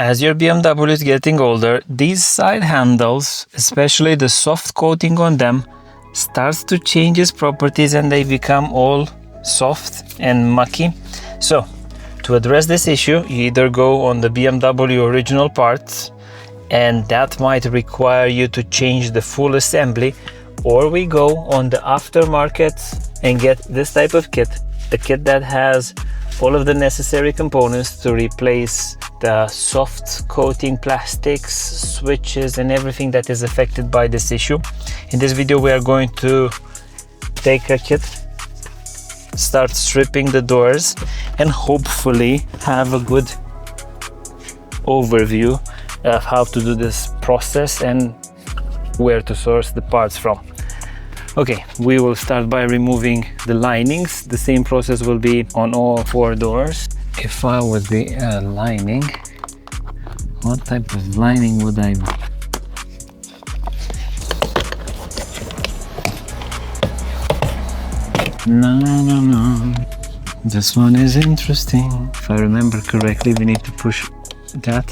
As your BMW is getting older, these side handles, especially the soft coating on them, starts to change its properties and they become all soft and mucky. So to address this issue, you either go on the BMW original parts, and that might require you to change the full assembly, or we go on the aftermarket and get this type of kit, the kit that has all of the necessary components to replace the soft coating plastics, switches and everything that is affected by this issue. In this video we are going to take a kit, start stripping the doors, and hopefully have a good overview of how to do this process and where to source the parts from. Okay, we will start by removing the linings. The same process will be on all 4 doors. If I would be lining, what type of lining would I be? No. This one is interesting. If I remember correctly, we need to push that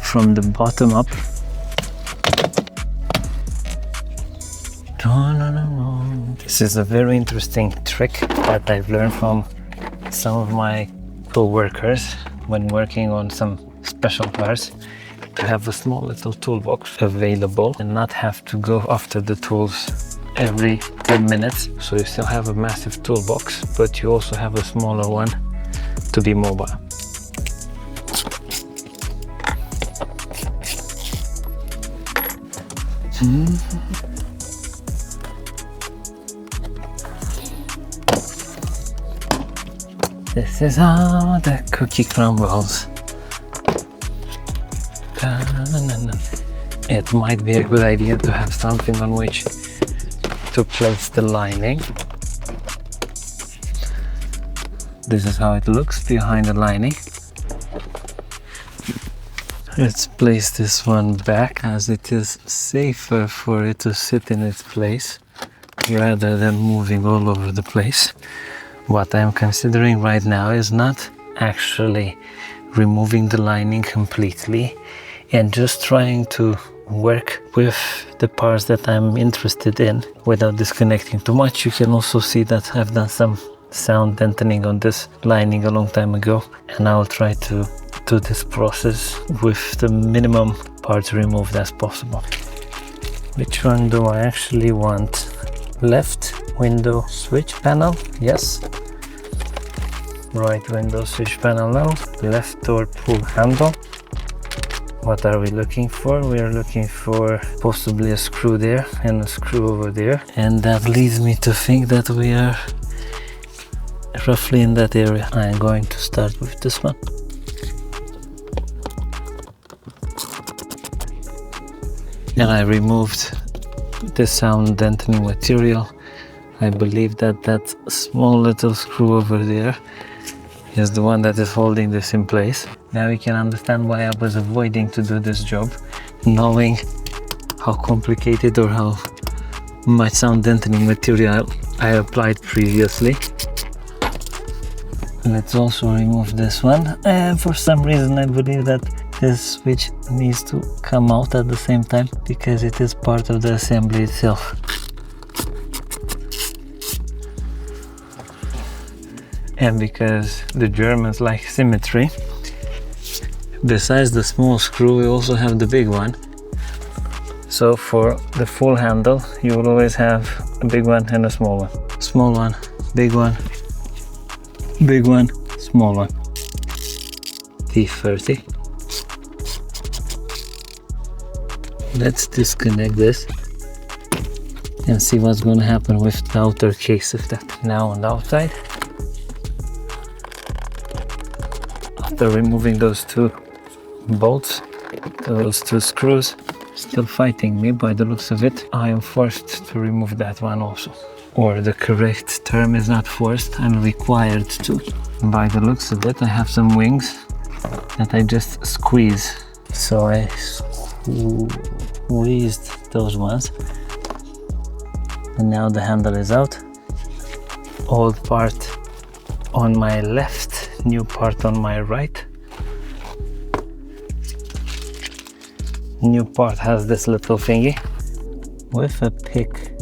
from the bottom up. No. This is a very interesting trick that I've learned from some of my co-workers when working on some special cars, to have a small little toolbox available and not have to go after the tools every 10 minutes. So you still have a massive toolbox, but you also have a smaller one to be mobile. This is how the cookie crumbles. It might be a good idea to have something on which to place the lining. This is how it looks behind the lining. Let's place this one back, as it is safer for it to sit in its place rather than moving all over the place. What I'm considering right now is not actually removing the lining completely and just trying to work with the parts that I'm interested in without disconnecting too much. You can also see that I've done some sound deadening on this lining a long time ago, and I'll try to do this process with the minimum parts removed as possible. Which one do I actually want? Left window switch panel, yes. Right window switch panel now. Left door pull handle. What are we looking for? We are looking for possibly a screw there and a screw over there, and that leads me to think that we are roughly in that area. I am going to start with this one. And I removed the sound deadening material. I believe that that small little screw over there is the one that is holding this in place. Now you can understand why I was avoiding to do this job, knowing how complicated or how much sound deadening material I applied previously. Let's also remove this one, and for some reason I believe that this switch needs to come out at the same time because it is part of the assembly itself. And because the Germans like symmetry, besides the small screw we also have the big one. So for the full handle you will always have a big one and a small one. Small one, big one, big one, small one. T30. Let's disconnect this and see what's going to happen with the outer case of that. Now on the outside, after removing those 2 bolts, those 2 screws, still fighting me by the looks of it, I am forced to remove that one also. Or the correct term is not forced, I'm required to. By the looks of it, I have some wings that I just squeeze. So I squeezed those ones, and now the handle is out. Old part on my left, new part on my right. New part has this little thingy with a pick.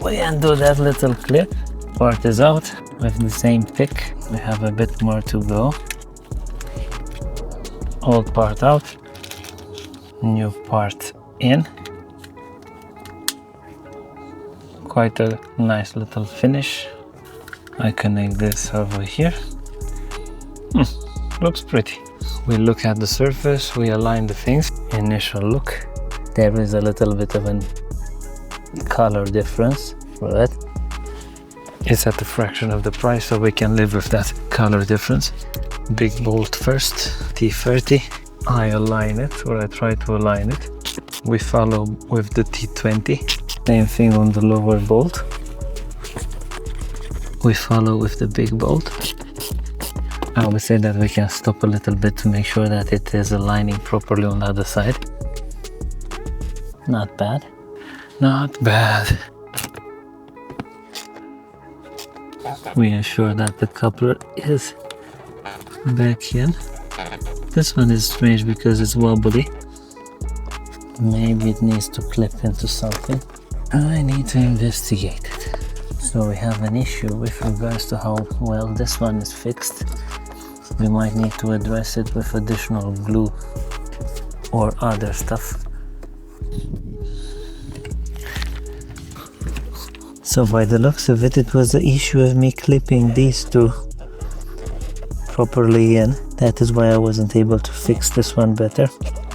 We undo that little clip. Part is out with the same pick. We have a bit more to go. Old part out. New part in. Quite a nice little finish. I connect this over here. Looks pretty. We look at the surface, we align the things. Initial look. There is a little bit of a color difference, but it's at a fraction of the price, so we can live with that color difference. Big bolt first, T30. I align it, or I try to align it. We follow with the T20. Same thing on the lower bolt. We follow with the big bolt. I would say that we can stop a little bit to make sure that it is aligning properly on the other side. Not bad. Not bad. We ensure that the coupler is back in. This one is strange because it's wobbly. Maybe it needs to clip into something. I need to investigate it. So we have an issue with regards to how well this one is fixed. We might need to address it with additional glue or other stuff. So by the looks of it, it was the issue of me clipping these two properly in. That is why I wasn't able to fix this one better.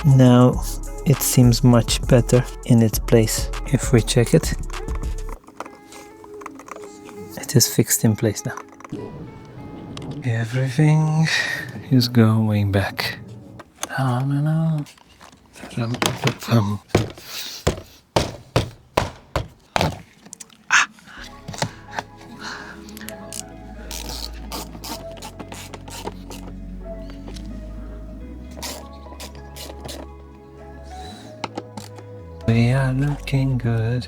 Now it seems much better in its place. If we check it, it is fixed in place now. Everything is going back. We are looking good.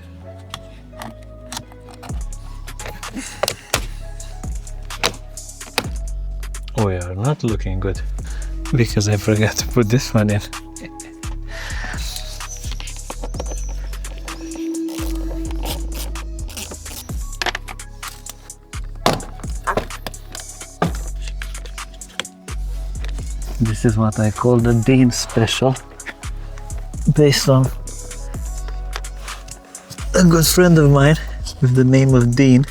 We are not looking good because I forgot to put this one in. This is what I call the Dean special, based on a good friend of mine with the name of Dean,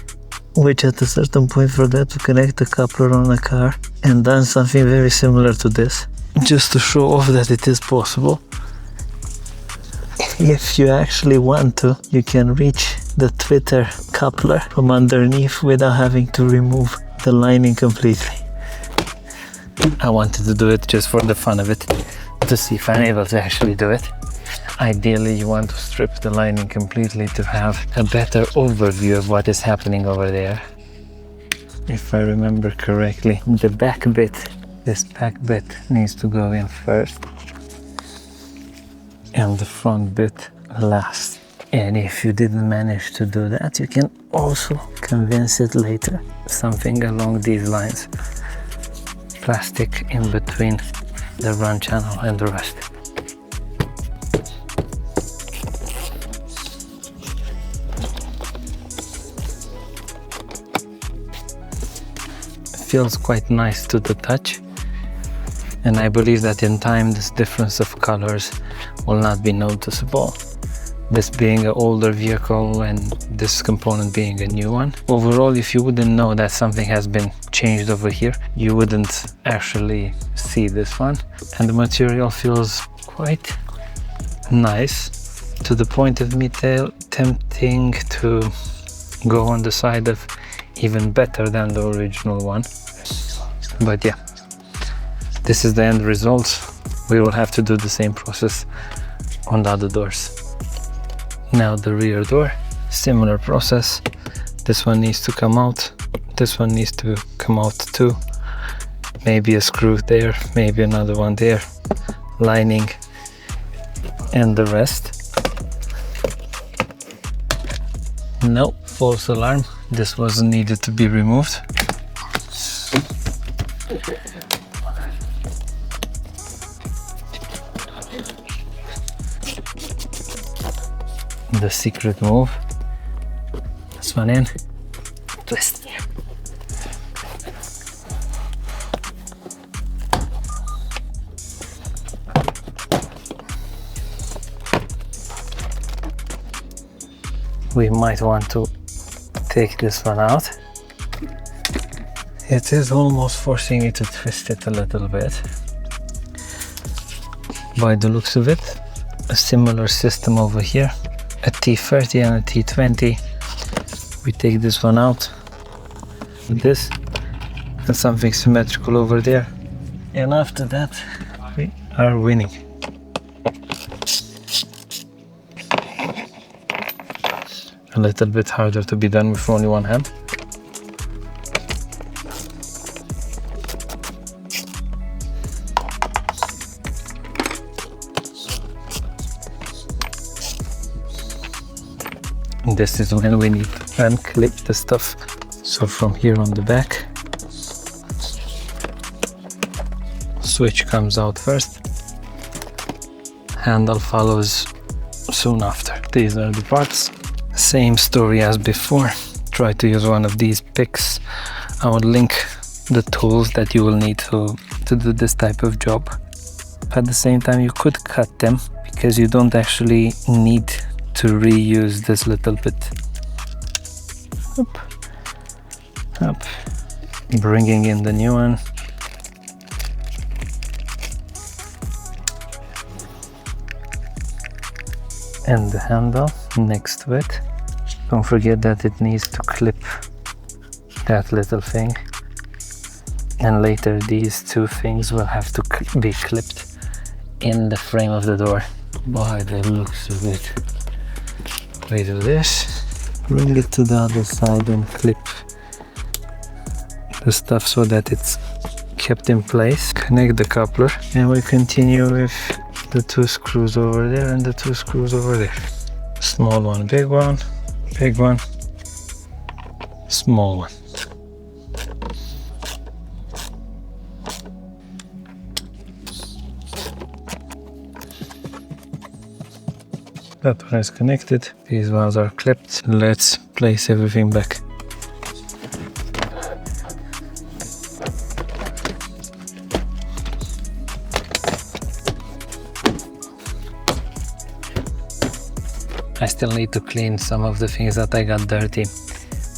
which at a certain point forgot to connect the coupler on a car and done something very similar to this, just to show off that it is possible. If you actually want to, you can reach the Twitter coupler from underneath without having to remove the lining completely. I wanted to do it just for the fun of it, to see if I'm able to actually do it. Ideally, you want to strip the lining completely to have a better overview of what is happening over there. If I remember correctly, the back bit, this back bit needs to go in first and the front bit last. And if you didn't manage to do that, you can also convince it later. Something along these lines. Plastic in between the run channel and the rest. Feels quite nice to the touch, and I believe that in time this difference of colors will not be noticeable. This being an older vehicle and this component being a new one. Overall, if you wouldn't know that something has been changed over here, you wouldn't actually see this one. And the material feels quite nice, to the point of me tempting to go on the side of even better than the original one. But yeah, this is the end result. We will have to do the same process on the other doors. Now the rear door, similar process. This one needs to come out, this one needs to come out too. Maybe a screw there, maybe another one there, lining, and the rest. No, false alarm. This wasn't needed to be removed. the secret move. This one in, twist. We might want to take this one out. It is almost forcing me to twist it a little bit. By the looks of it, a similar system over here, a T30 and a T20. We take this one out, this, and something symmetrical over there. And after that, we are winning. A little bit harder to be done with only one hand. And this is when we need to unclip the stuff. So from here on the back, switch comes out first, handle follows soon after. These are the parts. Same story as before. Try to use one of these picks. I will link the tools that you will need to do this type of job. At the same time, you could cut them because you don't actually need to reuse this little bit. Up, up, bringing in the new one. And the handle next to it. Don't forget that it needs to clip that little thing, and later these two things will have to be clipped in the frame of the door. By the looks of it, we do this, bring it to the other side and clip the stuff so that it's kept in place. Connect the coupler, and we continue with the two screws over there and the two screws over there. Small one, big one, big one, small one. That one is connected, these ones are clipped. Let's place everything back. I still need to clean some of the things that I got dirty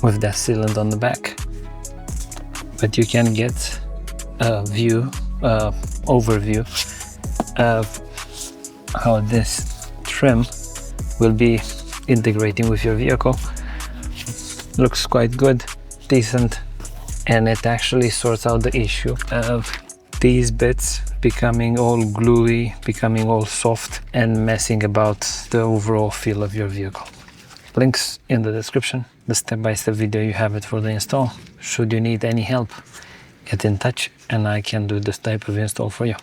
with that sealant on the back, but you can get a overview of how this trim will be integrating with your vehicle. Looks quite good, decent, and it actually sorts out the issue of these bits becoming all gluey, becoming all soft, and messing about the overall feel of your vehicle. Links in the description, the step-by-step video, you have it for the install. Should you need any help, get in touch and I can do this type of install for you.